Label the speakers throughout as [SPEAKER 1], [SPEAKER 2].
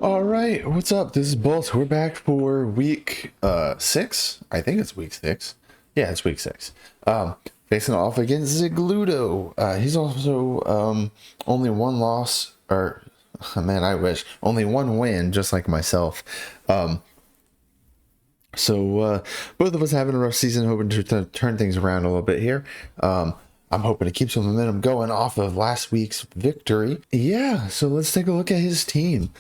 [SPEAKER 1] All right, what's up? This is Bolt. We're back for week 6. I think it's week 6. Yeah, it's week 6. Facing off against Zigludo. He's also only one loss, or man, I wish only one win, just like myself. So both of us having a rough season, hoping to turn things around a little bit here. I'm hoping to keep some momentum going off of last week's victory. Yeah, so let's take a look at his team.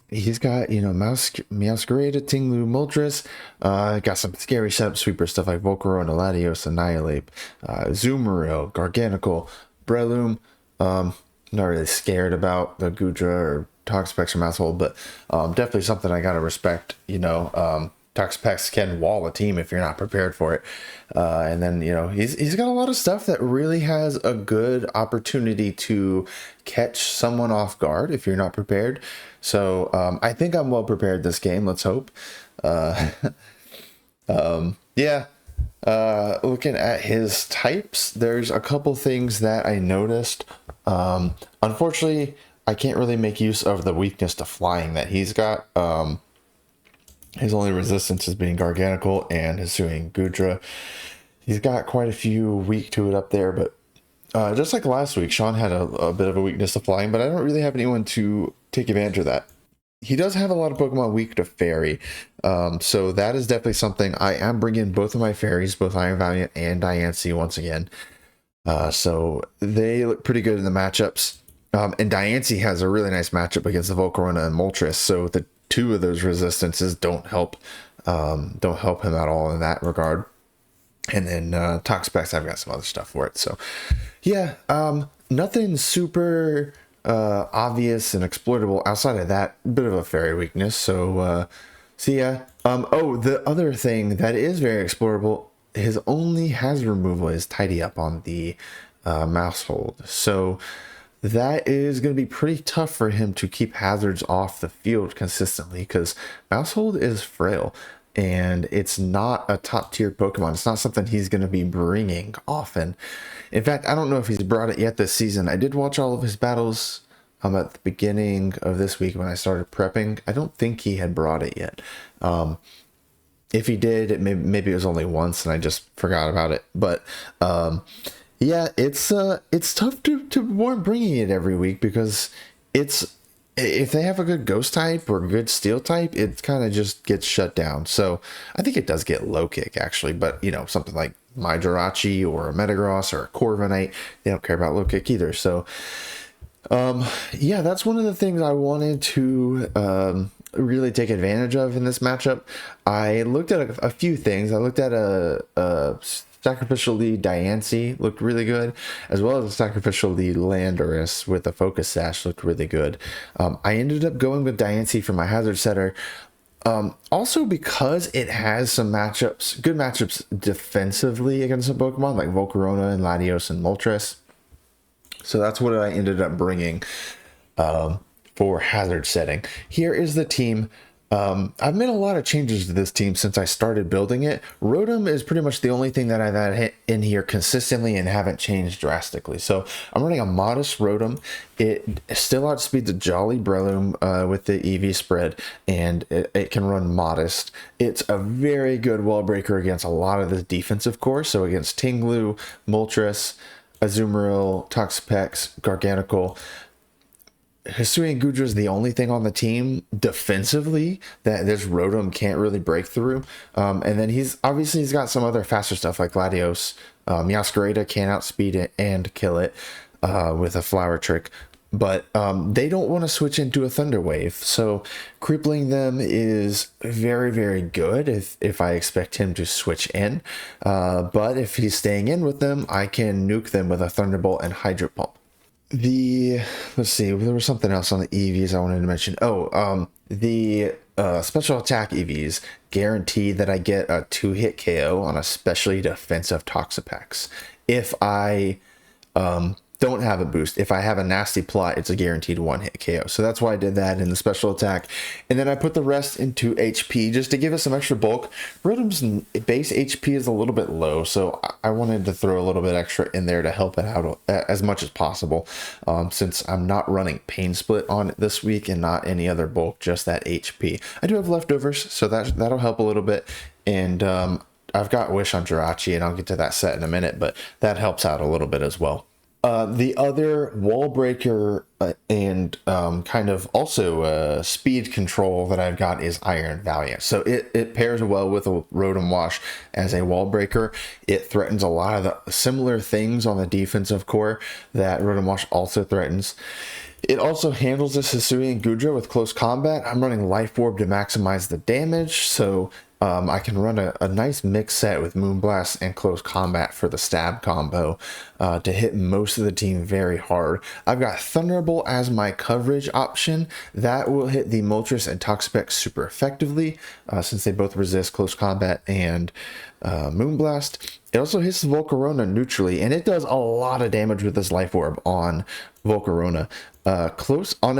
[SPEAKER 1] He's got, Masquerade, Tinglu, Moltres, got some scary setup sweeper stuff like Volcarona, Latios, Annihilate, Zoomeril, Garganical, Breloom. Not really scared about the Gudra or Toxapex or Masshold, but definitely something I gotta respect. Toxapex can wall a team if you're not prepared for it. And then, he's got a lot of stuff that really has a good opportunity to catch someone off guard if you're not prepared. So I think I'm well prepared this game. Let's hope. Looking at his types, there's a couple things that I noticed. Unfortunately, I can't really make use of the weakness to flying that he's got. His only resistance is being Garganical and his Hisuian Gudra. He's got quite a few weak to it up there, but just like last week, Sean had a bit of a weakness to flying, but I don't really have anyone to take advantage of that. He does have a lot of Pokemon weak to Fairy, so that is definitely something. I am bringing both of my Fairies, both Iron Valiant and Diancie once again. So they look pretty good in the matchups. And Diancie has a really nice matchup against the Volcarona and Moltres, so the two of those resistances don't help him at all in that regard. And then Toxapex, I've got some other stuff for it. So yeah, nothing super obvious and exploitable outside of that. Bit of a Fairy weakness. So yeah. The other thing that is very exploitable, his only hazard removal is Tidy Up on the Masshold. So that is going to be pretty tough for him to keep hazards off the field consistently, because Masshold is frail and it's not a top tier Pokemon. It's not something he's going to be bringing often. In fact, I don't know if he's brought it yet this season. I did watch all of his battles at the beginning of this week when I started prepping. I don't think he had brought it yet. If he did, maybe it was only once and I just forgot about it. But yeah, it's tough to warrant bringing it every week, because if they have a good ghost type or good steel type, it kind of just gets shut down. So I think it does get low kick actually, but something like my Jirachi or a Metagross or a Corviknight, they don't care about low kick either. So yeah, that's one of the things I wanted to really take advantage of in this matchup. I looked at a few things. I looked at a Sacrificial Lead Diancie looked really good, as well as a Sacrificial Lead Landorus with a Focus Sash looked really good. I ended up going with Diancie for my Hazard Setter, also because it has some good matchups defensively against some Pokemon like Volcarona and Latios and Moltres. So that's what I ended up bringing for hazard setting. Here is the team. I've made a lot of changes to this team since I started building it. Rotom is pretty much the only thing that I've had in here consistently and haven't changed drastically. So I'm running a modest Rotom. It still outspeeds a Jolly Breloom with the EV spread, and it can run modest. It's a very good wall breaker against a lot of the defensive core. So against Tinglu, Moltres, Azumarill, Toxapex, Garganical. Hisuian Gudra is the only thing on the team defensively that this Rotom can't really break through. And then he's got some other faster stuff like Latios. Masquerade can outspeed it and kill it with a flower trick. But they don't want to switch into a Thunder Wave. So crippling them is very, very good if I expect him to switch in. But if he's staying in with them, I can nuke them with a Thunderbolt and Hydro Pump. Let's see, there was something else on the EVs I wanted to mention. The special attack EVs guarantee that I get a 2-hit KO on a specially defensive Toxapex. If I don't have a boost. If I have a nasty plot, it's a guaranteed one hit KO. So that's why I did that in the special attack. And then I put the rest into HP just to give us some extra bulk. Rotom's base HP is a little bit low, so I wanted to throw a little bit extra in there to help it out as much as possible. Since I'm not running Pain Split on it this week and not any other bulk, just that HP. I do have leftovers, so that'll help a little bit. And I've got Wish on Jirachi, and I'll get to that set in a minute, but that helps out a little bit as well. The other wall breaker and kind of also speed control that I've got is Iron Valiant. So it pairs well with a Rotom Wash as a wall breaker. It threatens a lot of the similar things on the defensive core that Rotom Wash also threatens. It also handles this Hisui and Goodra with close combat. I'm running Life Orb to maximize the damage, so I can run a nice mix set with Moonblast and Close Combat for the stab combo to hit most of the team very hard. I've got Thunderbolt as my coverage option. That will hit the Moltres and Toxapex super effectively since they both resist Close Combat and Moonblast. It also hits Volcarona neutrally, and it does a lot of damage with this Life Orb on Volcarona. Close on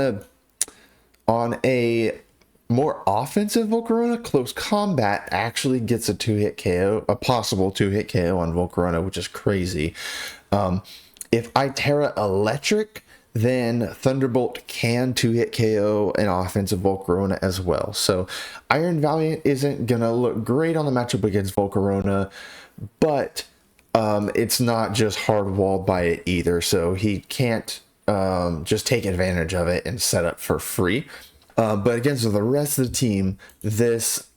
[SPEAKER 1] a more offensive Volcarona, Close Combat actually gets a 2-hit KO, a possible 2-hit KO on Volcarona, which is crazy. If I Terra Electric, then Thunderbolt can 2-hit KO an offensive Volcarona as well. So Iron Valiant isn't gonna look great on the matchup against Volcarona, but it's not just hard-walled by it either, so he can't just take advantage of it and set up for free. But against the rest of the team, this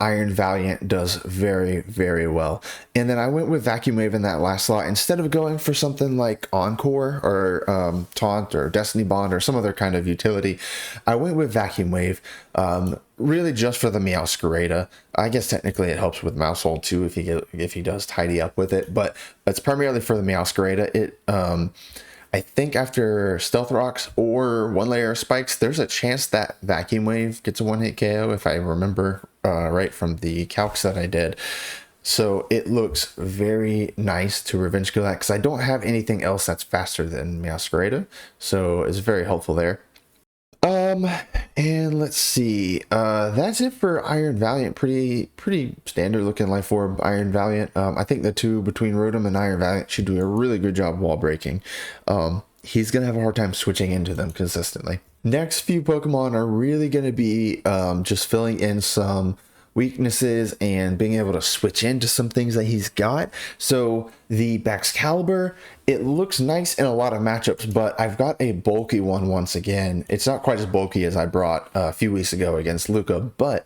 [SPEAKER 1] Iron Valiant does very, very well. And then I went with Vacuum Wave in that last slot. Instead of going for something like Encore or Taunt or Destiny Bond or some other kind of utility, I went with Vacuum Wave, really just for the Meowscarada. I guess technically it helps with Maushold too if he does tidy up with it, but it's primarily for the Meowscarada. I think after Stealth Rocks or one layer of spikes, there's a chance that Vacuum Wave gets a one-hit KO, if I remember right from the calcs that I did. So it looks very nice to revenge kill that, because I don't have anything else that's faster than Meowscarada, so it's very helpful there. And let's see, that's it for Iron Valiant. Pretty standard looking Life Orb Iron Valiant. I think the two between Rotom and Iron Valiant should do a really good job wall breaking. He's gonna have a hard time switching into them consistently. Next few Pokemon are really gonna be just filling in some weaknesses and being able to switch into some things that he's got. So the Baxcalibur, it looks nice in a lot of matchups, but I've got a bulky one once again. It's not quite as bulky as I brought a few weeks ago against Luca, but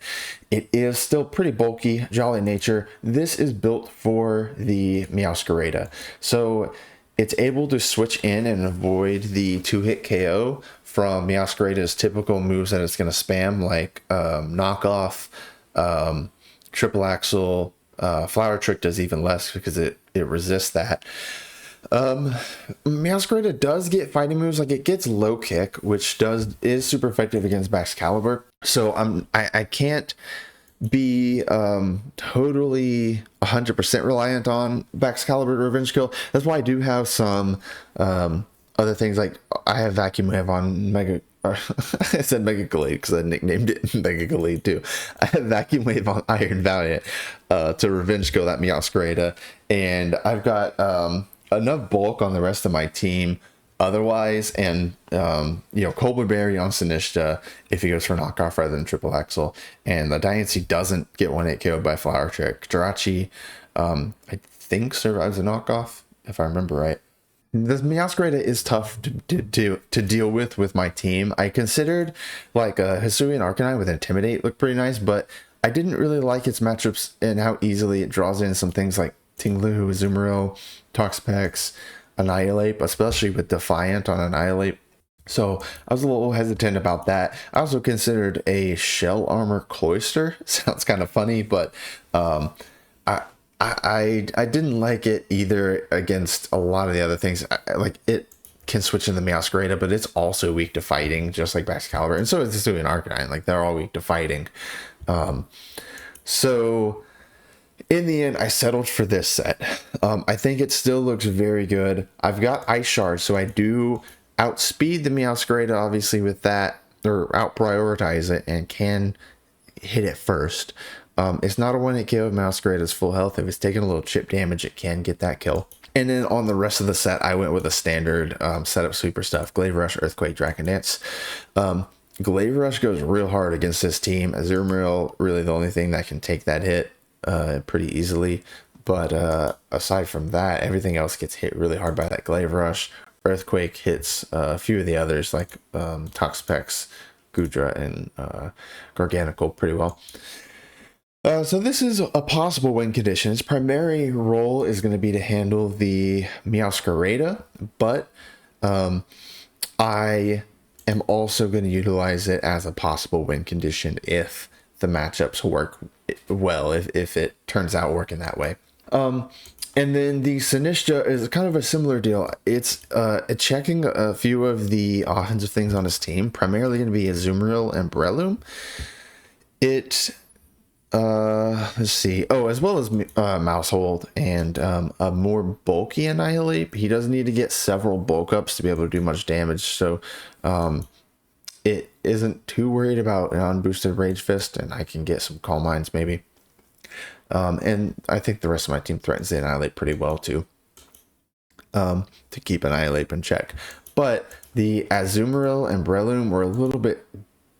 [SPEAKER 1] it is still pretty bulky. Jolly Nature. This is built for the Meowscarada, so it's able to switch in and avoid the 2-hit KO from Meowscarada's typical moves that it's going to spam, like Knockoff, Triple Axle. Flower Trick does even less because it resists that. Meowscarada does get fighting moves, like it gets Low Kick, which is super effective against Baxcalibur. So I can't be totally 100% reliant on Baxcalibur Revenge Kill. That's why I do have some other things, like I have Vacuum Wave on Mega. I said Mega Gallade because I nicknamed it Mega Gallade too. I have Vacuum Wave on Iron Valiant to Revenge Kill that Meowscarada, and I've got enough bulk on the rest of my team otherwise, and Colbur Berry on Sinistcha if he goes for knockoff rather than Triple Axle, and the Diancie doesn't get 1-hit KO by Flower Trick. Jirachi I think survives a knockoff if I remember right. This Meowscarada is tough to deal with my team. I considered like Hisui and Arcanine with Intimidate look pretty nice, but I didn't really like its matchups and how easily it draws in some things like Tinglu, Azumarill, Toxapex, Annihilate, especially with Defiant on Annihilate. So I was a little hesitant about that. I also considered a Shell Armor Cloyster. Sounds kind of funny, but I didn't like it either against a lot of the other things. Like it can switch into Meowscarada, but it's also weak to fighting, just like Baxcalibur, and so is Hisui and Arcanine. Like they're all weak to fighting. So in the end, I settled for this set. I think it still looks very good. I've got Ice Shard, so I do outspeed the Meowscarada, obviously, with that, or out prioritize it, and can hit it first. It's not a one-hit kill if Meowscarada's full health. If it's taking a little chip damage, it can get that kill. And then on the rest of the set, I went with a standard setup sweeper stuff: Glaive Rush, Earthquake, Dragon Dance. Glaive Rush goes real hard against this team. Azumarill, really the only thing that can take that hit pretty easily. But aside from that, everything else gets hit really hard by that Glaive Rush. Earthquake hits a few of the others, like Toxapex, Goodra, and Garganacl pretty well. So this is a possible win condition. Its primary role is going to be to handle the Meowscarada, but I am also going to utilize it as a possible win condition if the matchups work well, if it turns out working that way. And then the Sinistcha is kind of a similar deal. It's checking a few of the offensive things on his team, primarily going to be Azumarill and Breloom. Let's see. Oh, as well as Mousehold and a more bulky Annihilate. He doesn't need to get several bulk ups to be able to do much damage, so it isn't too worried about an unboosted Rage Fist, and I can get some Calm Minds maybe. And I think the rest of my team threatens the Annihilate pretty well too, to keep Annihilate in check. But the Azumarill and Breloom were a little bit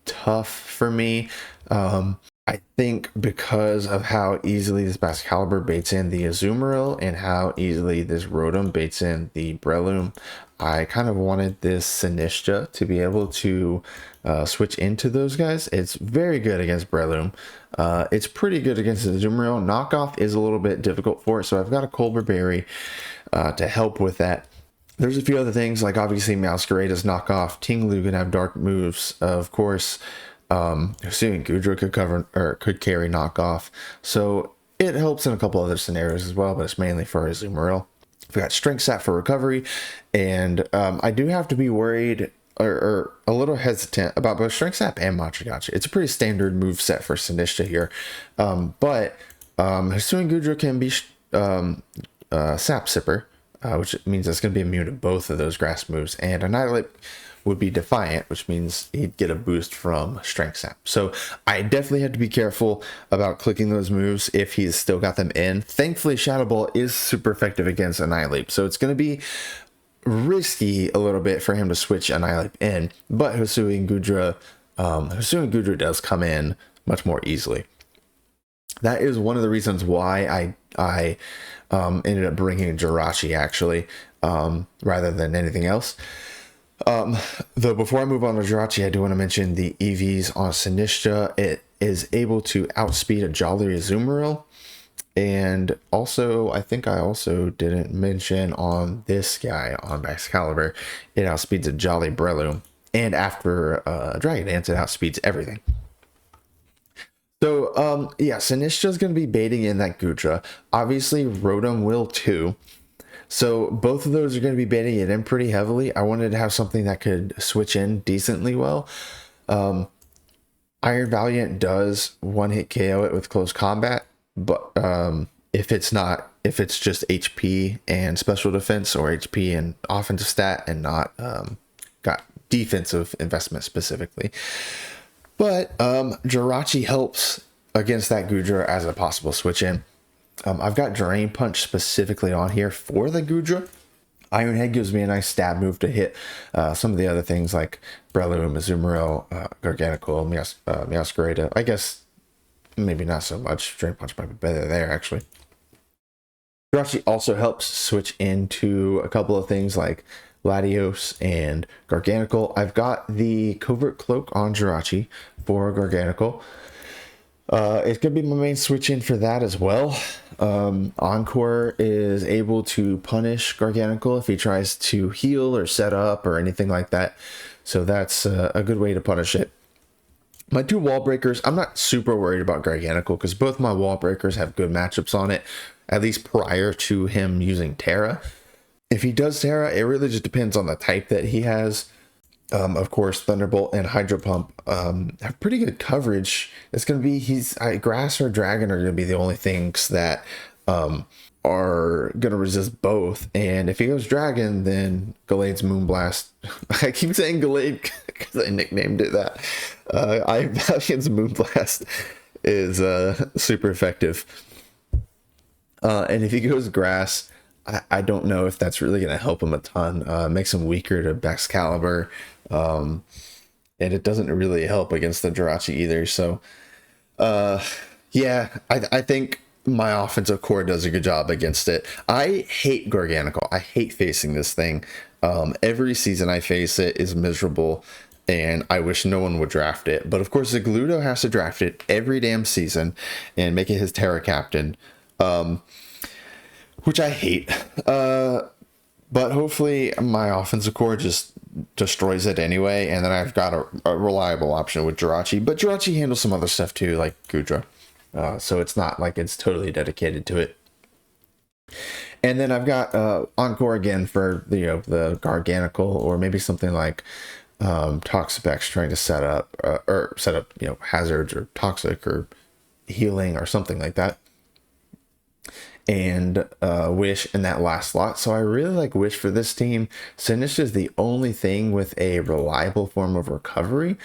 [SPEAKER 1] tough for me. I think because of how easily this Bascalibur baits in the Azumarill and how easily this Rotom baits in the Breloom, I kind of wanted this Sinistcha to be able to switch into those guys. It's very good against Breloom. It's pretty good against the Azumarill. Knockoff is a little bit difficult for it, so I've got a Colbur Berry to help with that. There's a few other things, like obviously Meowscarada's knockoff. Tinglu can have dark moves, of course. Assuming Goodra could carry knockoff, so it helps in a couple other scenarios as well, but it's mainly for Azumarill. We've got Strength Sap for recovery, and I do have to be worried or a little hesitant about both Strength Sap and Macho Gotcha. It's a pretty standard move set for Sinistcha here, but Hisuian Goodra can be Sap Sipper, which means it's going to be immune to both of those grass moves, and Annihilate would be Defiant, which means he'd get a boost from Strength Sap. So I definitely have to be careful about clicking those moves if he's still got them in. Thankfully, Shadow Ball is super effective against Annihilate, so it's going to be risky a little bit for him to switch Annihilate in, but Hisuian Goodra does come in much more easily. That is one of the reasons why I ended up bringing Jirachi, actually, rather than anything else. Though before I move on to Jirachi, I do want to mention the EVs on Sinistcha. It is able to outspeed a Jolly Azumarill, and also I think I also didn't mention on this guy on Bascalibur, it outspeeds a Jolly Breloom, and after Dragon Dance, it outspeeds everything. So yeah, Sinistcha is going to be baiting in that Goodra. Obviously, Rotom will too. So both of those are going to be baiting it in pretty heavily. I wanted to have something that could switch in decently well. Iron Valiant does one-hit KO it with close combat, but if it's just HP and special defense, or HP and offensive stat and not got defensive investment specifically. But Jirachi helps against that Goodra as a possible switch in. I've got Drain Punch specifically on here for the Goodra. Iron Head gives me a nice stab move to hit some of the other things like Breloom, Azumarill, Garganacl, Meowscarada. I guess maybe not so much. Drain Punch might be better there, actually. Jirachi also helps switch into a couple of things like Latios and Garganacl. I've got the Covert Cloak on Jirachi for Garganacl. It could be my main switch in for that as well. Encore is able to punish Garganacl if he tries to heal or set up or anything like that. So that's a good way to punish it. My two wall breakers, I'm not super worried about Garganacl because both my wall breakers have good matchups on it, at least prior to him using Terra. If he does Terra, it really just depends on the type that he has. Of course, Thunderbolt and Hydro Pump have pretty good coverage. It's going to be Grass or Dragon are going to be the only things that are going to resist both. And if he goes Dragon, then Gallade's Moonblast. I keep saying Gallade because I nicknamed it that. Iron Valiant's Moonblast is super effective. And if he goes Grass, I don't know if that's really going to help him a ton. Makes him weaker to Excalibur. And it doesn't really help against the Jirachi either. So, yeah, I think my offensive core does a good job against it. I hate Garganical. I hate facing this thing. Every season I face it is miserable, and I wish no one would draft it. But of course, Zigludo has to draft it every damn season and make it his Terra Captain, which I hate. But hopefully my offensive core just destroys it anyway, and then I've got a reliable option with Jirachi. But Jirachi handles some other stuff too, like Gudra. So it's not like it's totally dedicated to it. And then I've got Encore again for the Garganical, or maybe something like Toxapex trying to set up hazards or toxic or healing or something like that. And Wish in that last slot. So I really like Wish for this team. Sinish is the only thing with a reliable form of recovery.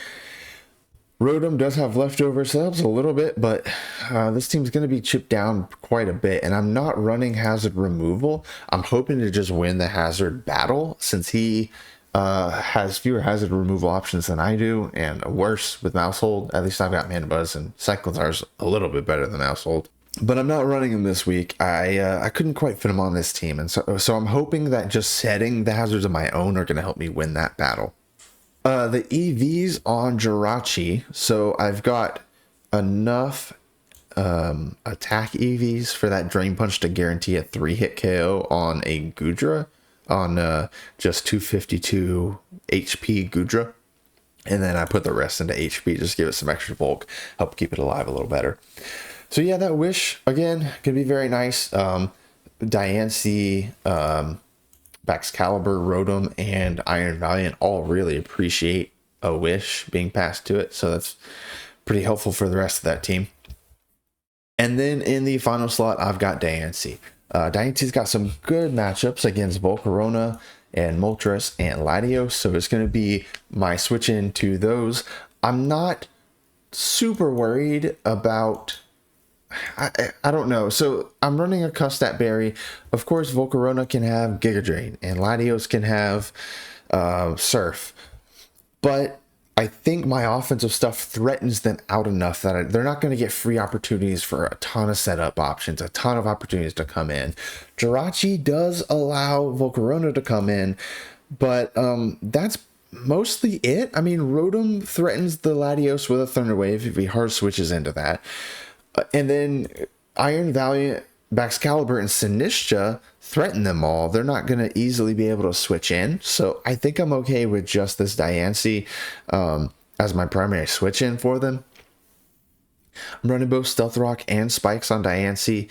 [SPEAKER 1] Rotom does have leftovers, so that helps a little bit, but this team's going to be chipped down quite a bit, and I'm not running hazard removal. I'm hoping to just win the hazard battle, since he has fewer hazard removal options than I do, and worse with Mousehold. At least I've got Mana Buzz, and Cyclizar's a little bit better than Mousehold. But I'm not running him this week. I couldn't quite fit him on this team, and so I'm hoping that just setting the hazards of my own are going to help me win that battle. The EVs on Jirachi, so I've got enough attack EVs for that Drain Punch to guarantee a 3-hit KO on a Gudra, on just 252 HP Gudra. And then I put the rest into HP, just give it some extra bulk, help keep it alive a little better. So yeah, that Wish, again, could be very nice. Diancie, Excalibur, Rotom, and Iron Valiant all really appreciate a Wish being passed to it. So that's pretty helpful for the rest of that team. And then in the final slot, I've got Diancie. Diancie's got some good matchups against Volcarona and Moltres and Latios. So it's going to be my switch into those. I'm not super worried about... I don't know. So I'm running a Custat Berry. Of course, Volcarona can have Giga Drain, and Latios can have Surf. But I think my offensive stuff threatens them out enough that they're not going to get free opportunities for a ton of setup options, a ton of opportunities to come in. Jirachi does allow Volcarona to come in, but that's mostly it. I mean, Rotom threatens the Latios with a Thunder Wave if he hard switches into that. And then Iron Valiant, Excalibur, and Sinistcha threaten them all. They're not going to easily be able to switch in. So I think I'm okay with just this Diancie as my primary switch in for them. I'm running both Stealth Rock and Spikes on Diancie.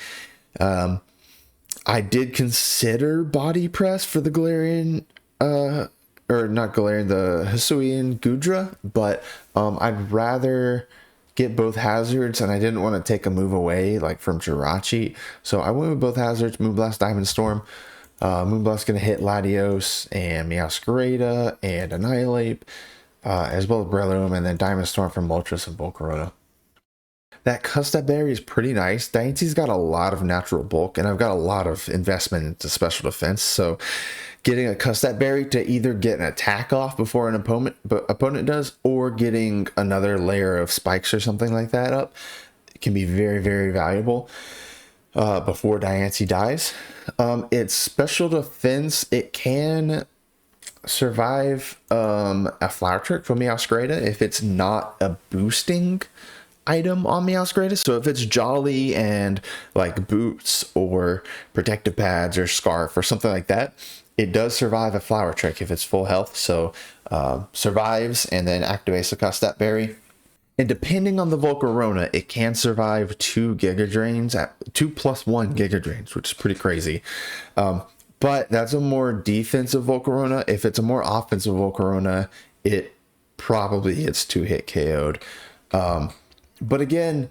[SPEAKER 1] I did consider Body Press for the Galarian, or not Galarian, the Hisuian Gudra, but I'd rather get both hazards, and I didn't want to take a move away like from Jirachi, so I went with both hazards. Moonblast, Diamond Storm. Moonblast gonna hit Latios and Meowscarada and Annihilate, as well as Breloom, and then Diamond Storm from Moltres and Volcarona. That Custat Berry is pretty nice. Diancie's got a lot of natural bulk, and I've got a lot of investment into special defense, so getting a Custat Berry to either get an attack off before an opponent does, or getting another layer of spikes or something like that up, can be very, very valuable before Diancie dies. It's special defense. It can survive a Flower Trick from Meowscarada if it's not a boosting item on Meowscarada. So if it's Jolly and like Boots or Protective Pads or Scarf or something like that, it does survive a Flower Trick if it's full health. So survives and then activates the Custat Berry. And depending on the Volcarona, it can survive 2 Giga Drains, 2+1 Giga Drains, which is pretty crazy. But that's a more defensive Volcarona. If it's a more offensive Volcarona, it probably hits 2-hit KO'd. But again,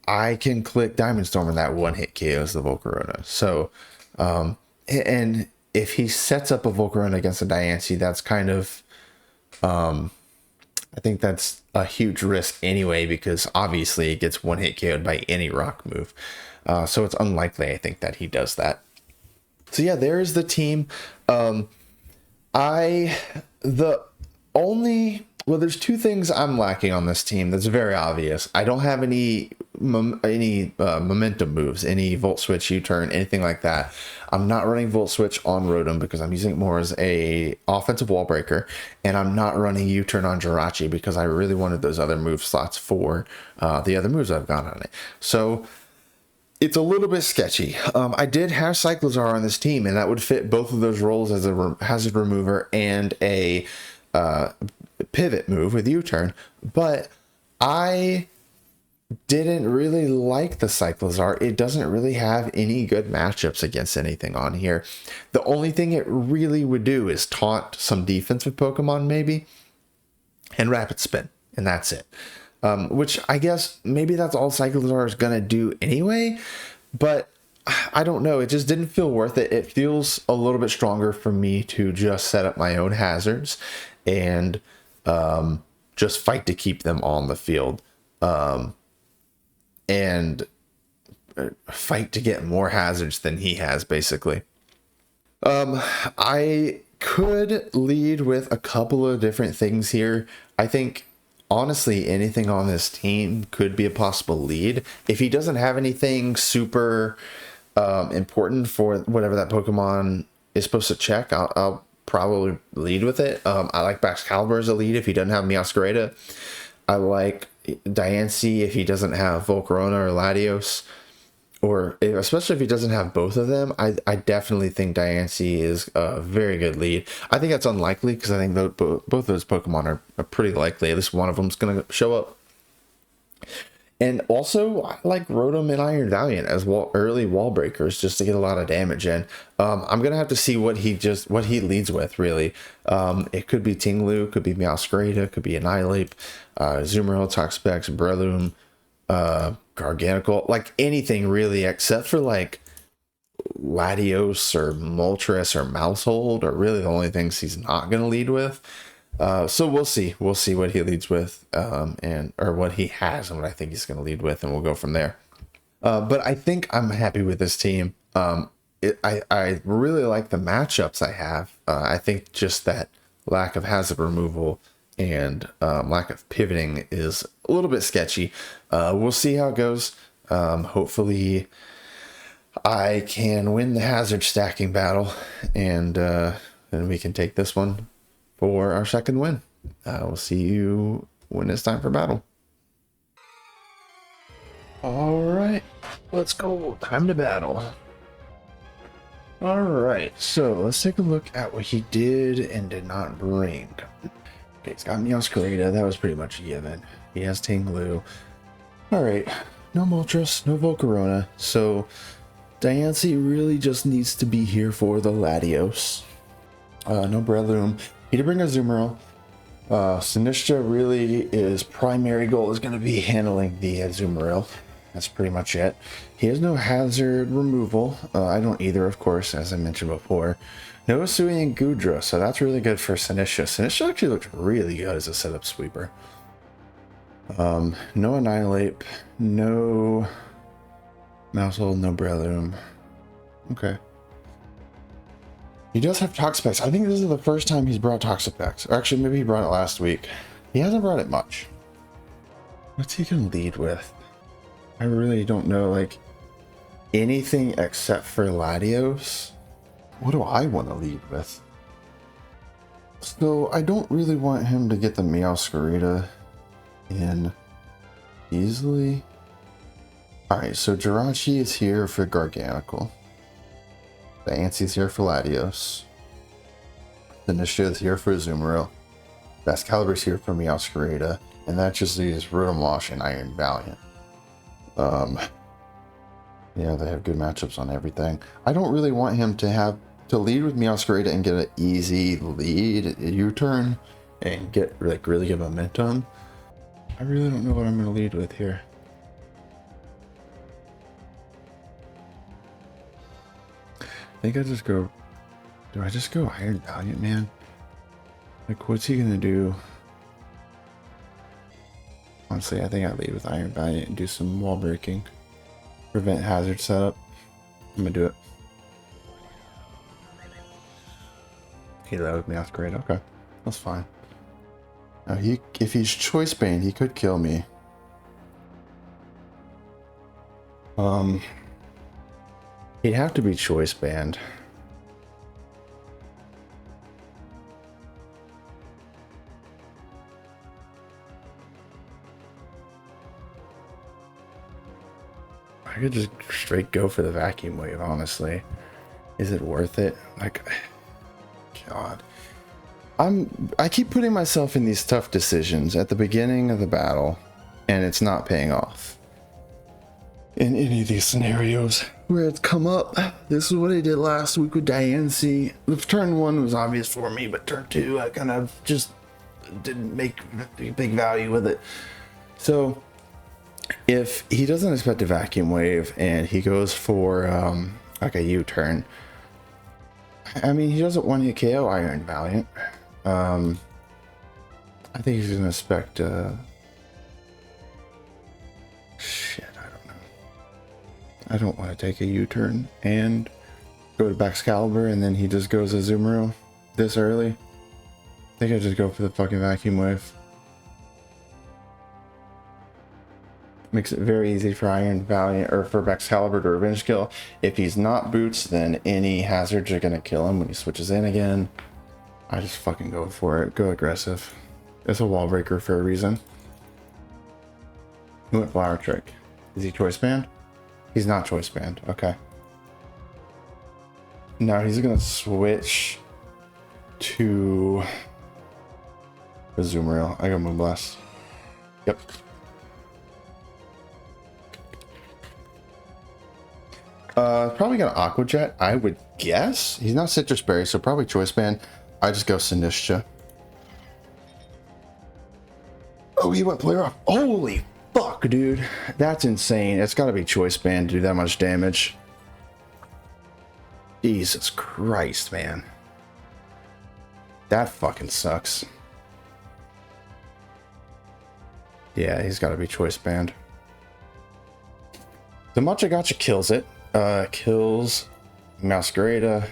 [SPEAKER 1] I can click Diamond Storm and that 1-hit KOs the Volcarona. So, and if he sets up a Volcarona against a Diancie, that's kind of, I think that's a huge risk anyway, because obviously it gets 1-hit KO'd by any rock move. So it's unlikely, I think, that he does that. So yeah, there's the team. There's two things I'm lacking on this team that's very obvious. I don't have any momentum moves, any Volt Switch, U-turn, anything like that. I'm not running Volt Switch on Rotom because I'm using it more as a offensive wall breaker, and I'm not running U-turn on Jirachi because I really wanted those other move slots for the other moves I've got on it. So it's a little bit sketchy. I did have Cyclizar on this team, and that would fit both of those roles as a hazard remover and a pivot move with U-turn, but I didn't really like the Cyclizar. It doesn't really have any good matchups against anything on here. The only thing it really would do is taunt some defensive Pokemon maybe, and Rapid Spin, and that's it. Which I guess maybe that's all Cyclizar is going to do anyway, but I don't know. It just didn't feel worth it. It feels a little bit stronger for me to just set up my own hazards and just fight to keep them on the field, and fight to get more hazards than he has, basically. I could lead with a couple of different things here. I think honestly anything on this team could be a possible lead. If he doesn't have anything super important for whatever that Pokemon is supposed to check, I'll probably lead with it. I like Baxcalibur as a lead if he doesn't have Meowscarada. I like Diancie if he doesn't have Volcarona or Latios, or especially if he doesn't have both of them. I definitely think Diancie is a very good lead. I think that's unlikely because I think both those Pokemon are pretty likely. At least one of them's going to show up. And also, I like Rotom and Iron Valiant as early wall breakers just to get a lot of damage in. I'm gonna have to see what he leads with, really. It could be Tinglu, could be Meowscarada, could be Annihilape, Azumarill, Toxapex, Breloom, Garganacl, like anything really, except for like Latios or Moltres or Maushold are really the only things he's not gonna lead with. So we'll see what he leads with, or what he has and what I think he's going to lead with, and we'll go from there. But I think I'm happy with this team. I really like the matchups I have. I think just that lack of hazard removal and lack of pivoting is a little bit sketchy. We'll see how it goes. Hopefully I can win the hazard stacking battle, and then we can take this one for our second win. We'll see you when it's time for battle. All right, let's go. Time to battle. All right, so let's take a look at what he did and did not bring. Okay, he's got Meowscarada. That was pretty much a given. He has Tinglu. All right, no Moltres, no Volcarona. So Diancie really just needs to be here for the Latios. No Breloom. He did bring a Azumarill. Sinistcha really, his primary goal is going to be handling the Azumarill. That's pretty much it. He has no hazard removal. I don't either, of course, as I mentioned before. No Usui and Gudra, so that's really good for Sinistcha. Sinistcha actually looks really good as a setup sweeper. No Annihilape, no Maushold, no Breloom. Okay. He does have Toxapex. I think this is the first time he's brought Toxapex. Or actually, maybe he brought it last week. He hasn't brought it much. What's he gonna lead with? I really don't know, like, anything except for Latios. What do I want to lead with? So, I don't really want him to get the Meowscarada in easily. Alright, so Jirachi is here for Garganacl. Diancie's here for Latios. Sinistcha is here for Azumarill. Baxcalibur's here for Meowscarada. And that just leaves Rotom and Iron Valiant. Yeah, they have good matchups on everything. I don't really want him to lead with Meowscarada and get an easy lead U-turn and get like really good momentum. I really don't know what I'm going to lead with here. I think I just go... Do I just go Iron Valiant, man? Like, what's he going to do? Honestly, I think I lead with Iron Valiant and do some wall breaking. Prevent hazard setup. I'm going to do it. He loaded me off great. Okay. That's fine. Now if he's choice banned, he could kill me. He'd have to be choice banned. I could just straight go for the vacuum wave, honestly. Is it worth it? Like, God. I keep putting myself in these tough decisions at the beginning of the battle, and it's not paying off. In any of these scenarios where it's come up, this is what I did last week with Diancie. Turn 1 was obvious for me, but turn 2, I kind of just didn't make big value with it. So, if he doesn't expect a vacuum wave and he goes for like a U-turn, I mean, he doesn't want to KO Iron Valiant. I think he's gonna expect shit, I don't know. I don't want to take a U-turn and go to Baxcalibur and then he just goes Azumarill this early. I think I just go for the fucking vacuum wave. Makes it very easy for Iron Valiant or for Baxcalibur to revenge kill. If he's not boots, then any hazards are gonna kill him when he switches in again. I just fucking go for it. Go aggressive. It's a wall breaker for a reason. He went Flower Trick. Is he choice banned? He's not choice banned. Okay. Now he's gonna switch to Azumarill. I got Moonblast. Yep. Probably got Aqua Jet, I would guess. He's not Citrus Berry, so probably choice band. I just go Sinistcha. Oh, he went Player Off. Holy fuck, dude. That's insane. It's got to be choice band to do that much damage. Jesus Christ, man. That fucking sucks. Yeah, he's got to be choice banned. The Machagacha kills it. Kills Masquerada.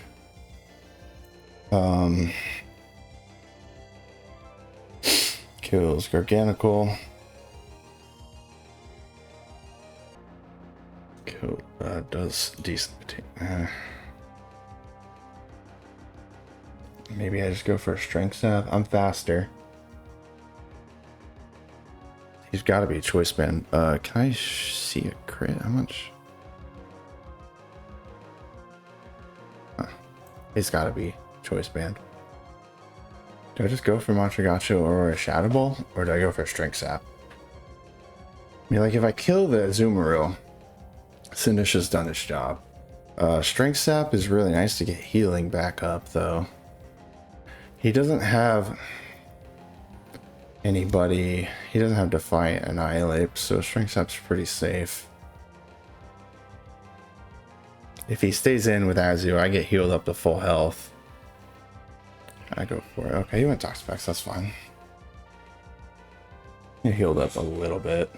[SPEAKER 1] Kills Garganical. Does decent. Maybe I just go for a strength stab. I'm faster. He's got to be a choice band. Can I see a crit? How much? He's got to be choice band. Do I just go for Machagacha or a Shadow Ball? Or do I go for a Strength Sap? I mean, like, if I kill the Azumarill, Sinistcha's done its job. Strength Sap is really nice to get healing back up, though. He doesn't have anybody. He doesn't have Defiant Annihilate, so Strength Sap's pretty safe. If he stays in with Azu, I get healed up to full health. I go for it. Okay, he went Toxapex, that's fine. He healed up a little bit.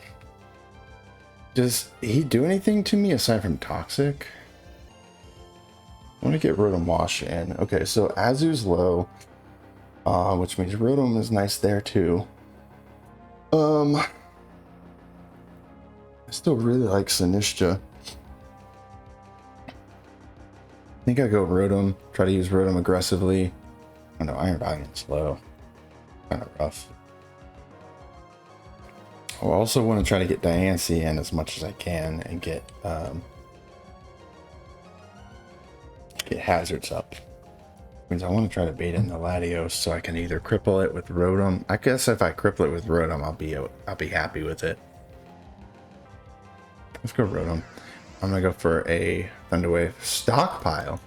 [SPEAKER 1] Does he do anything to me aside from Toxic? I want to get Rotom Wash in. Okay, so Azu's low, which means Rotom is nice there too. I still really like Sinistcha. I think I go Rotom, try to use Rotom aggressively. I know Iron Valiant's low. Kind of rough. I also want to try to get Diancie in as much as I can and get hazards up. Means I want to try to bait in the Latios so I can either cripple it with Rotom. I guess if I cripple it with Rotom, I'll be happy with it. Let's go Rotom. I'm gonna go for a Thunder Wave Stockpile.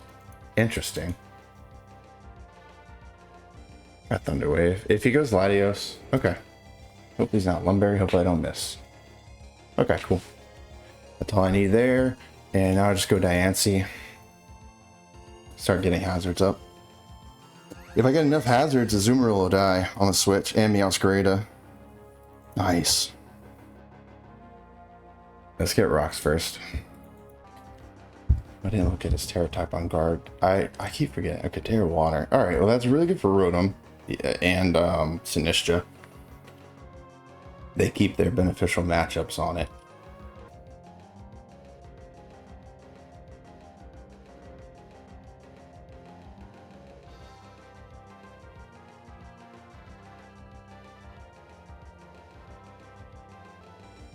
[SPEAKER 1] Interesting. Got Thunder Wave. If he goes Latios, okay. Hope he's not Lumberry. Hopefully I don't miss. Okay, cool. That's all I need there. And now I'll just go Diancie. Start getting hazards up. If I get enough hazards, Azumarill will die on the switch. And Meowscarada. Nice. Let's get rocks first. I didn't look at his Terra type on guard. I keep forgetting. Okay, Terra Water. Alright, well that's really good for Rotom and Sinistcha. They keep their beneficial matchups on it.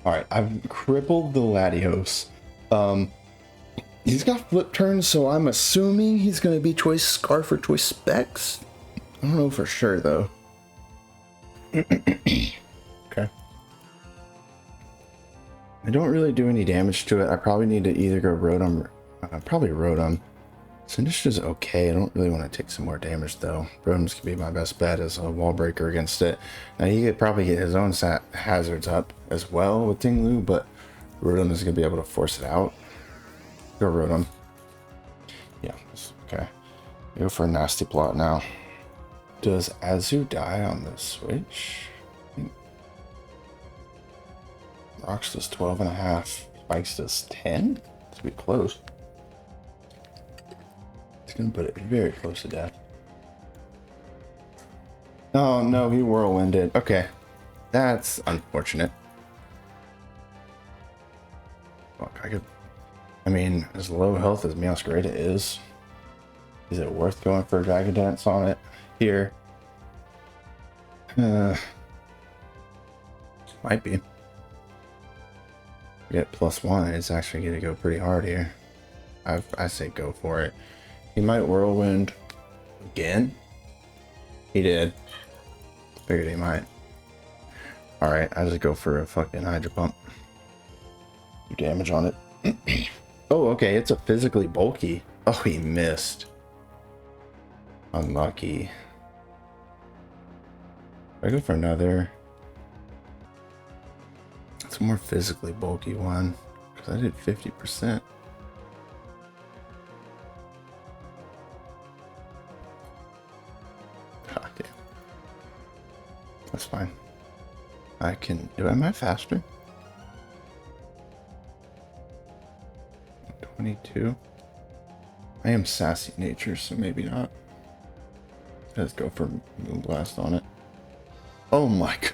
[SPEAKER 1] Alright, I've crippled the Latios. He's got flip turns, so I'm assuming he's going to be Choice Scarf or Choice Specs. I don't know for sure, though. Okay. I don't really do any damage to it. I probably need to either go Rotom, probably Rotom. Sinistcha's okay. I don't really want to take some more damage, though. Rotom's could be my best bet as a wall breaker against it. Now, he could probably get his own hazards up as well with Tinglu, but Rotom is going to be able to force it out. Go Rotom. Yeah, okay. Go for a nasty plot now. Does Azu die on the switch? Rocks does 12.5. Spikes does 10? It's be close. It's gonna put it very close to death. Oh no, he whirlwinded. Okay. That's unfortunate. Fuck, I mean, as low health as Meowscarada is it worth going for a Dragon Dance on it here? Might be. Get +1, it's actually going to go pretty hard here. I say go for it. He might Whirlwind again. He did. Figured he might. Alright, I just go for a fucking Hydro Pump. Do damage on it. Oh, okay, it's a physically bulky. Oh, he missed. Unlucky. I go for another. It's a more physically bulky one. Because I did 50%. Ah, damn. That's fine. I can do. Am I faster? 22. I am sassy nature, so maybe not. Let's go for Moonblast on it. Oh my god.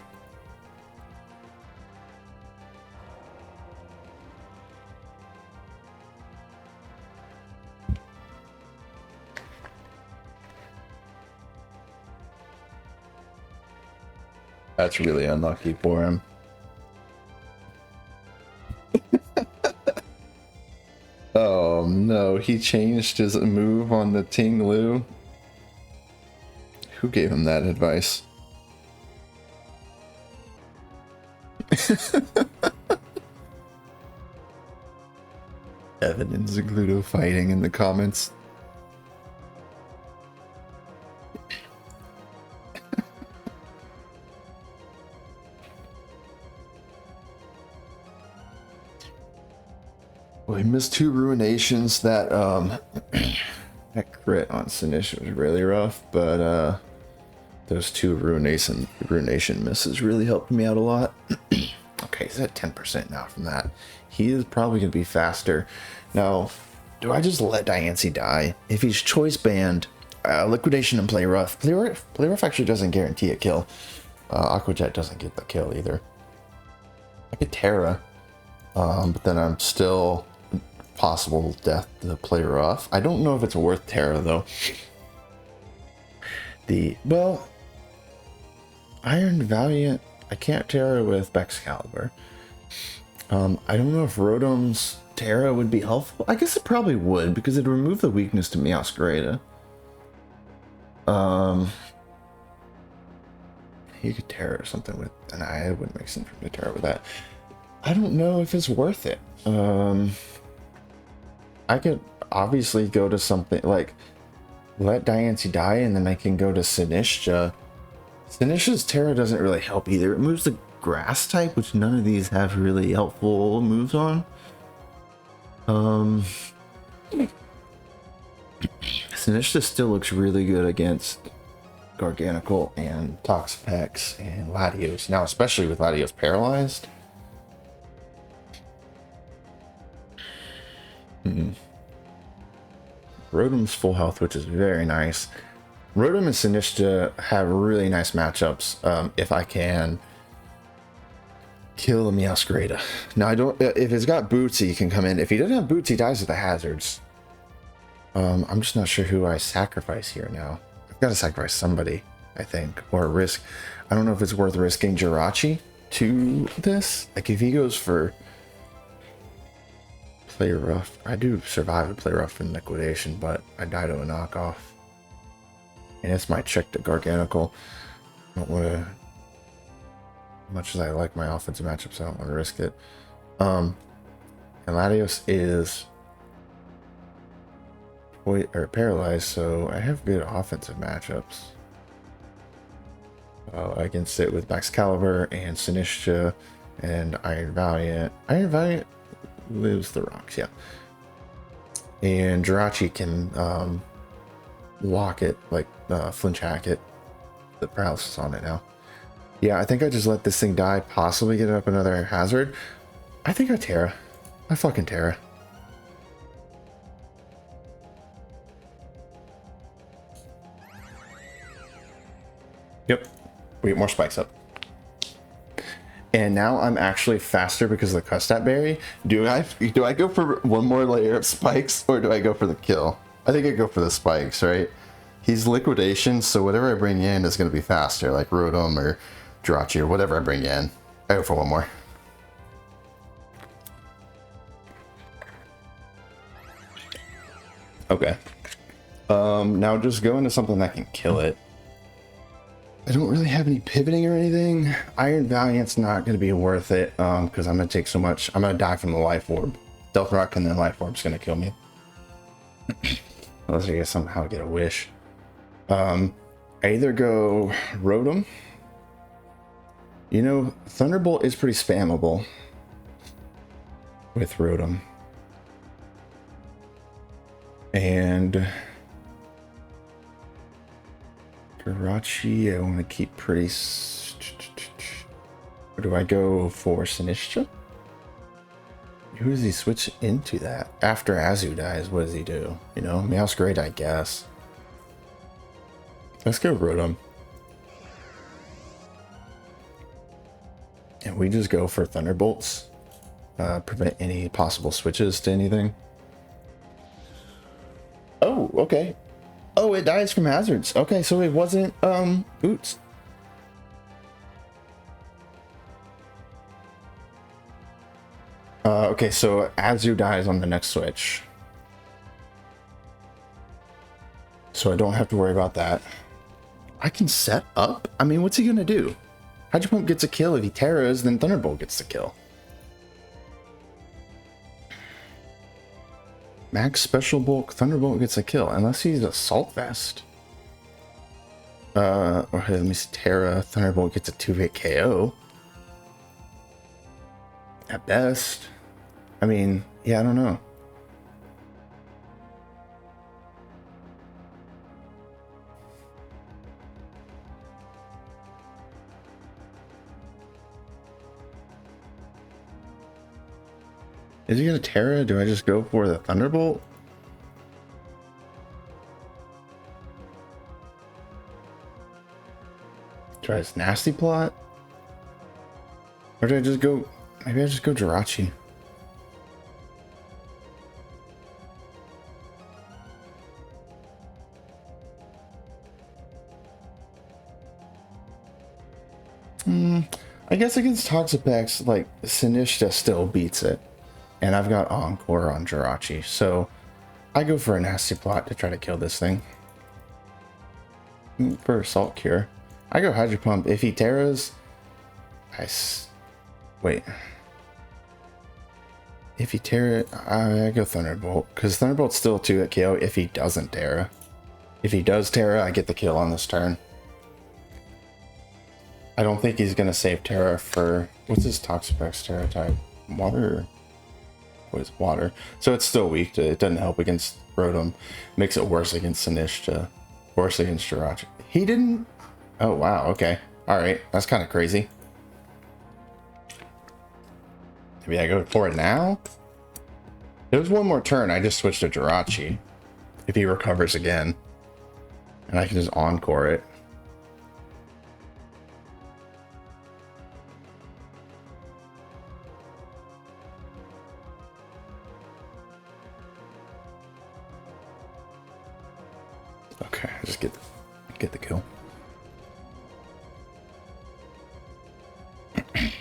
[SPEAKER 1] That's really unlucky for him. Oh no, he changed his move on the Tinglu. Who gave him that advice? Evan and Zigludo fighting in the comments. Well, he missed 2 Ruinations. That that crit on Sinistcha was really rough, but those 2 Ruination misses really helped me out a lot. Okay, he's at 10% now from that. He is probably going to be faster. Now, do I just let Diancie die? If he's choice banned, Liquidation and Play Rough. Play Rough actually doesn't guarantee a kill. Aqua Jet doesn't get the kill either. I could Terra, but then I'm still possible death to Play Rough. I don't know if it's worth Terra though. Well, Iron Valiant, I can't Terra with Excalibur. I don't know if Rotom's Terra would be helpful. I guess it probably would, because it'd remove the weakness to Meowscarada. You could Terra or something with, and it wouldn't make sense for me to Terra with that. I don't know if it's worth it. I could obviously go to something like let Diancie die, and then I can go to Sinistcha Sinish's Terra doesn't really help either. It moves the grass type, which none of these have really helpful moves on. Sinistcha still looks really good against Garganacl and Toxapex and Latios. Now, especially with Latios paralyzed. Rotom's full health, which is very nice. Rotom and Sinistcha have really nice matchups if I can kill the Meowscarada. Now, I don't. If it's got Bootsy, he can come in. If he doesn't have Bootsy, he dies with the hazards. I'm just not sure who I sacrifice here now. I've got to sacrifice somebody, I think, or risk. I don't know if it's worth risking Jirachi to this. Like, if he goes for Play Rough, I do survive and Play Rough in Liquidation, but I die to a knockoff. And it's my check to Garganacl. I don't want to, much as I like my offensive matchups, I don't want to risk it. And Latios is paralyzed, so I have good offensive matchups against it with Baxcalibur and Sinistcha and Iron Valiant. Iron Valiant lives the rocks, yeah. And Jirachi can lock it, like flinch hack it. The paralysis on it now. Yeah, I think I just let this thing die, possibly get up another hazard. I think I Terra. I fucking Terra. Yep. We get more spikes up. And now I'm actually faster because of the Custat Berry. Do I go for one more layer of spikes, or do I go for the kill? I think I go for the spikes, right? He's Liquidation, so whatever I bring in is going to be faster, like Rotom or Jirachi or whatever I bring in. I go for one more. Okay. Now just go into something that can kill it. I don't really have any pivoting or anything. Iron Valiant's not going to be worth it because I'm going to take so much. I'm going to die from the Life Orb. Stealth Rock and then Life Orb's going to kill me. Unless I get somehow get a wish. I either go Rotom. You know, Thunderbolt is pretty spammable with Rotom. And Jirachi, I want to keep pretty... Or do I go for Sinistcha? Who does he switch into that? After Azu dies, what does he do? You know, Meowscarada, I guess. Let's go Rotom. And we just go for Thunderbolts. Prevent any possible switches to anything. Oh, okay. Oh, it dies from hazards. Okay, so it wasn't Boots. Okay, so Azu dies on the next switch. So I don't have to worry about that. I can set up? I mean, what's he gonna do? Hydro Pump gets a kill. If he Terras, then Thunderbolt gets the kill. Max Special Bulk, Thunderbolt gets a kill. Unless he's Assault Vest. Or let me see, Terra, Thunderbolt gets a 2-hit KO. At best. I mean, yeah, I don't know. Is he gonna Terra? Do I just go for the Thunderbolt? Try this Nasty Plot? Or do I just go... Maybe I just go Jirachi. I guess against Toxapex, like, Sinistcha still beats it. And I've got Encore on Jirachi, so I go for a Nasty Plot to try to kill this thing. For Assault Cure. I go Hydro Pump. If he Terras... Wait. If he Terra... I go Thunderbolt. Because Thunderbolt's still 2-hit KO if he doesn't Terra. If he does Terra, I get the kill on this turn. I don't think he's gonna save Terra for what's his Toxapex Terra type? Water. What is water? So it's still weak. It doesn't help against Rotom. Makes it worse against Sinistcha. Worse against Jirachi. He didn't. Oh wow. Okay. All right. That's kind of crazy. Maybe I go for it now. It was one more turn. I just switched to Jirachi. If he recovers again, and I can just encore it. Okay, just get the kill. If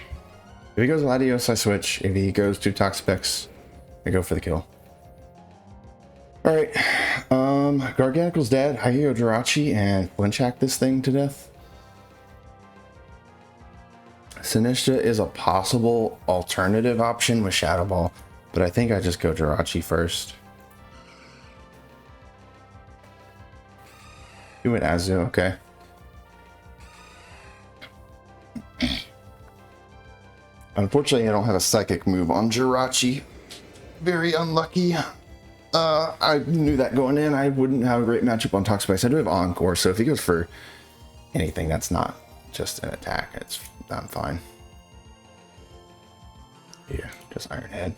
[SPEAKER 1] he goes Latios, I switch. If he goes to Toxapex, I go for the kill. Alright, Garganical's dead. I can go Jirachi and flinch hack this thing to death. Sinistcha is a possible alternative option with Shadow Ball, but I think I just go Jirachi first. You went Azu, okay. Unfortunately, I don't have a psychic move on Jirachi. Very unlucky. I knew that going in. I wouldn't have a great matchup on Toxapex. I do have Encore, so if he goes for anything that's not just an attack, I'm fine. Yeah, just Iron Head.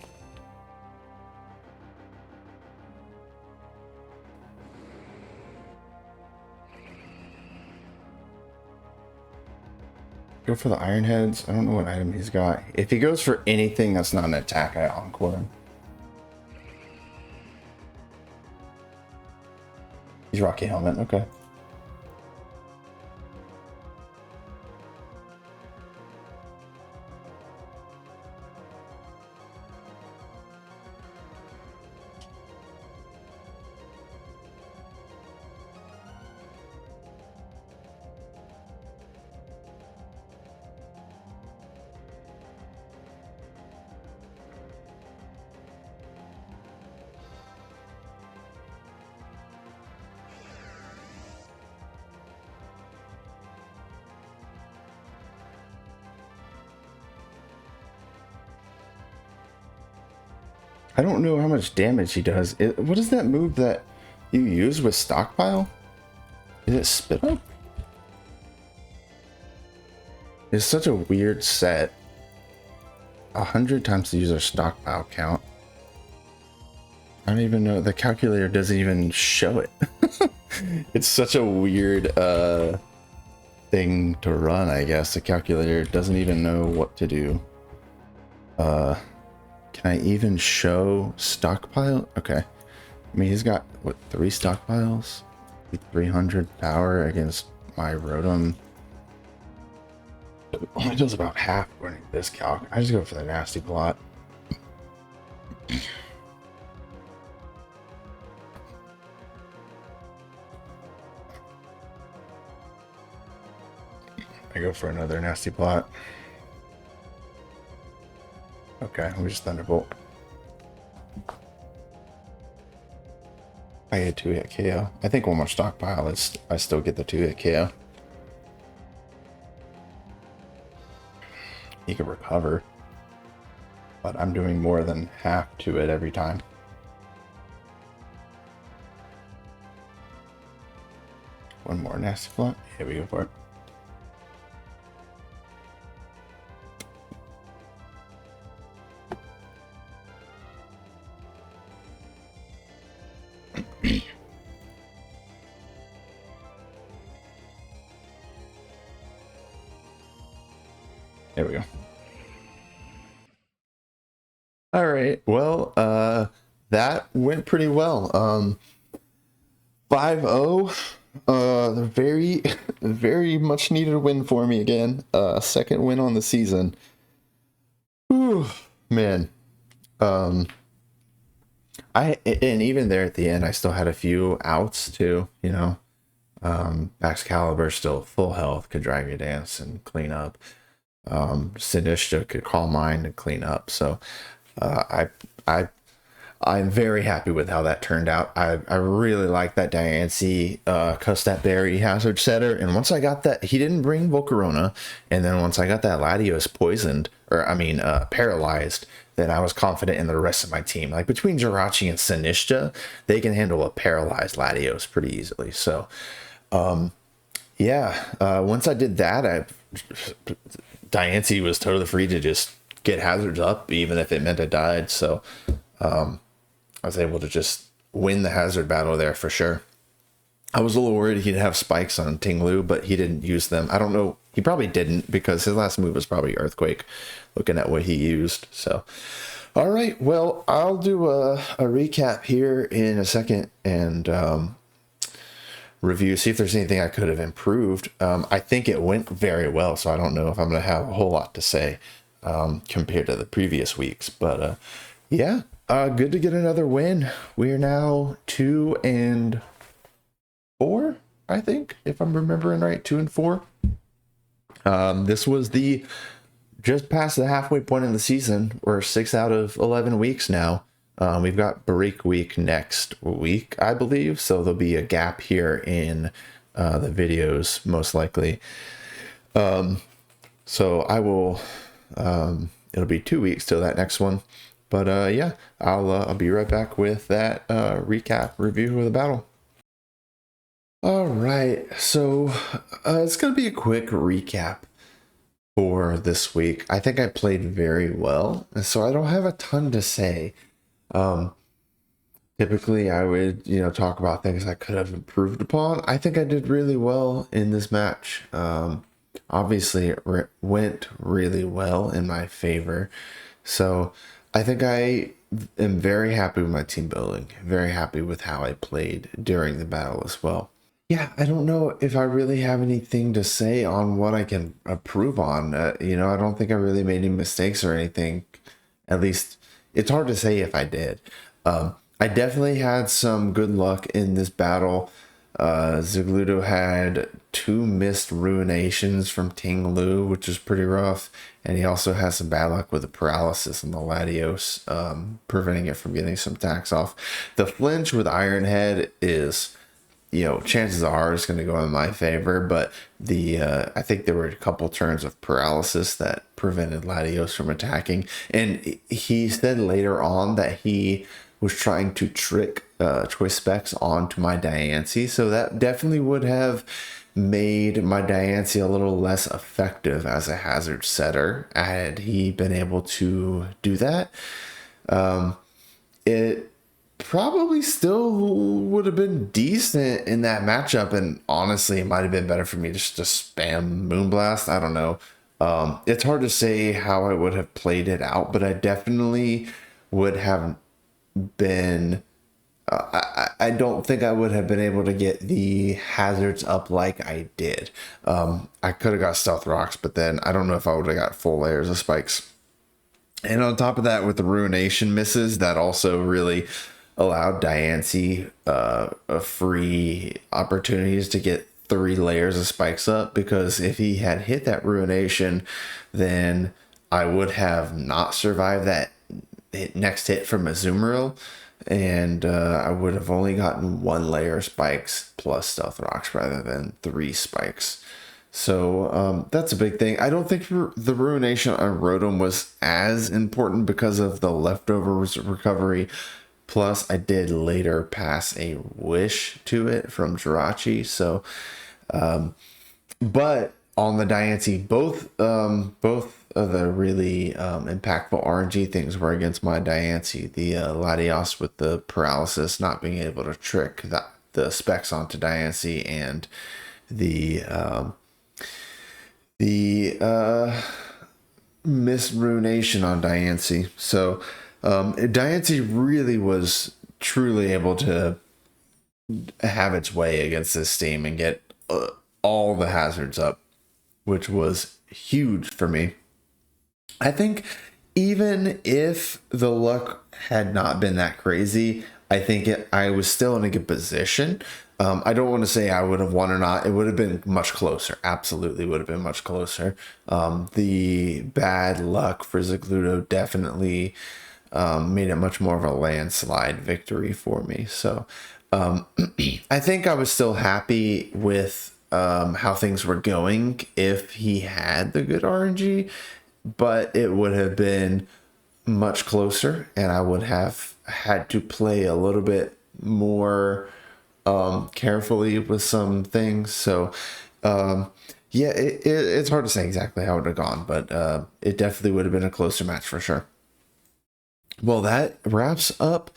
[SPEAKER 1] Go for the Iron Heads. I don't know what item he's got. If he goes for anything that's not an attack, I Encore him. He's Rocky Helmet, okay. I don't know how much damage he does. What is that move that you use with Stockpile? Is it Spit Up? It's such a weird set. 100 times the user Stockpile count. I don't even know. The calculator doesn't even show it. It's such a weird thing to run, I guess. The calculator doesn't even know what to do. Can I even show Stockpile? Okay. I mean, he's got, what, 3 stockpiles? 300 power against my Rotom. It only does about half according to this calc. I just go for the nasty plot. I go for another nasty plot. Okay, we just Thunderbolt. I get 2-hit KO. I think one more stockpile is I still get the 2-hit KO. He can recover, but I'm doing more than half to it every time. One more nasty plot. Here we go for it. There we go. All right. Well, that went pretty well. 5-0. Very, very much needed win for me again. Second win on the season. Whew, man. And even there at the end, I still had a few outs too, you know. Excalibur still full health, could Dragon Dance and clean up. Sinistcha could Calm Mind and clean up. So I I'm very happy with how that turned out. I really like that Diancie Custat Berry hazard setter. And once I got that, he didn't bring Volcarona. And then once I got that Latios poisoned, paralyzed, then I was confident in the rest of my team. Like between Jirachi and Sinistcha, they can handle a paralyzed Latios pretty easily. So, once I did that, Diancie was totally free to just get hazards up, even if it meant I died. So, I was able to just win the hazard battle there for sure. I was a little worried he'd have spikes on Tinglu, but he didn't use them. I don't know. He probably didn't because his last move was probably Earthquake, looking at what he used. So, all right. Well, I'll do a recap here in a second and review, see if there's anything I could have improved. I think it went very well, so I don't know if I'm going to have a whole lot to say compared to the previous weeks. But good to get another win. We are now 2-4, I think, if I'm remembering right, 2-4. This was just past the halfway point of the season. We're 6 out of 11 weeks now. We've got break week next week, I believe. So there'll be a gap here in the videos, most likely. So I will, it'll be 2 weeks till that next one. But I'll be right back with that recap review of the battle. All right, so it's going to be a quick recap for this week. I think I played very well, so I don't have a ton to say. Typically, I would, talk about things I could have improved upon. I think I did really well in this match. Obviously, it went really well in my favor. So I think I am very happy with my team building, very happy with how I played during the battle as well. Yeah, I don't know if I really have anything to say on what I can improve on. I don't think I really made any mistakes or anything. At least it's hard to say if I did. I definitely had some good luck in this battle. Zigludo had 2 missed ruinations from Tinglu, which is pretty rough. And he also has some bad luck with the paralysis on the Latios, preventing it from getting some attacks off. The flinch with Ironhead is, chances are it's going to go in my favor. But I think there were a couple turns of paralysis that prevented Latios from attacking. And he said later on that he was trying to trick choice specs onto my Diancie, so that definitely would have made my Diancie a little less effective as a hazard setter had he been able to do that. It probably still would have been decent in that matchup, and honestly it might have been better for me just to spam Moonblast. I don't know. It's hard to say how I would have played it out, but I definitely would have been I don't think I would have been able to get the hazards up like I did. I could have got stealth rocks, but then I don't know if I would have got full layers of spikes. And on top of that, with the ruination misses, that also really allowed Diancie free opportunities to get 3 layers of spikes up, because if he had hit that ruination, then I would have not survived that next hit from Azumarill, and I would have only gotten 1 layer of spikes plus stealth rocks rather than 3 spikes. So that's a big thing. I don't think the ruination on Rotom was as important because of the leftovers recovery. Plus, I did later pass a wish to it from Jirachi. So, but on the Diancie, both of the really impactful RNG things were against my Diancie. The Latios with the paralysis, not being able to trick the specs onto Diancie, and the missed ruination on Diancie. So Diancie really was truly able to have its way against this team and get all the hazards up, which was huge for me. I think even if the luck had not been that crazy, I think I was still in a good position. I don't want to say I would have won or not. It would have been much closer. Absolutely would have been much closer. The bad luck for Zigludo definitely made it much more of a landslide victory for me. So I think I was still happy with how things were going if he had the good RNG, but it would have been much closer, and I would have had to play a little bit more carefully with some things. So yeah, it's hard to say exactly how it would have gone, but it definitely would have been a closer match for sure. Well, that wraps up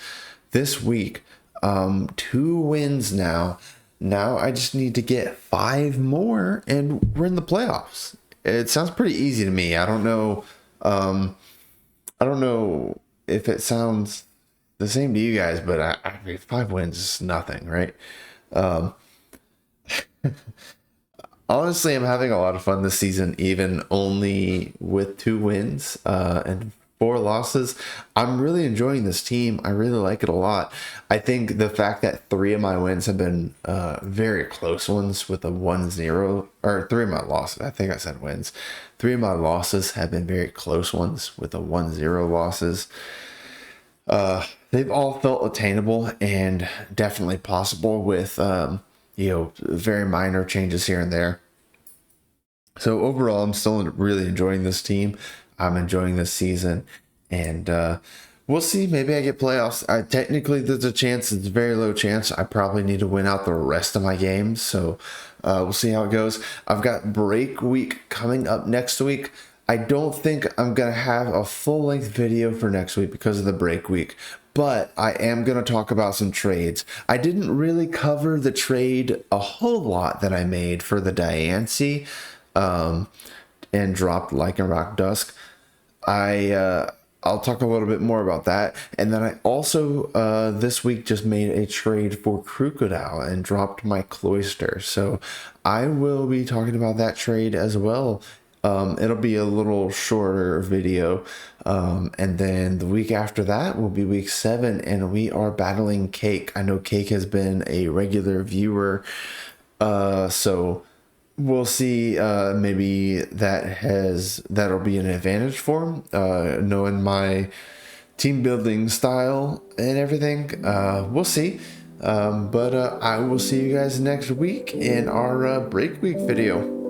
[SPEAKER 1] this week. 2 wins now. Now I just need to get 5 more and we're in the playoffs. It sounds pretty easy to me. I don't know. I don't know if it sounds the same to you guys, but I mean, 5 wins is nothing, right? Honestly, I'm having a lot of fun this season, even only with 2 wins and 4 losses. I'm really enjoying this team. I really like it a lot. I think the fact that 3 of my wins have been very close ones with a 1-0, or 3 of my losses. I think I said wins. 3 of my losses have been very close ones with a 1-0 losses. They've all felt attainable and definitely possible with very minor changes here and there. So overall, I'm still really enjoying this team. I'm enjoying this season, and we'll see. Maybe I get playoffs. Technically, there's a chance. It's a very low chance. I probably need to win out the rest of my games. So we'll see how it goes. I've got break week coming up next week. I don't think I'm going to have a full-length video for next week because of the break week, but I am going to talk about some trades. I didn't really cover the trade a whole lot that I made for the Diancie and dropped Lycanroc Dusk. I'll talk a little bit more about that. And then I also this week just made a trade for Crocodile and dropped my Cloyster. So I will be talking about that trade as well. It'll be a little shorter video. And then the week after that will be week 7, and we are battling Cake. I know Cake has been a regular viewer. So we'll see. Maybe that'll be an advantage for him, knowing my team building style and everything. We'll see. But I will see you guys next week in our break week video.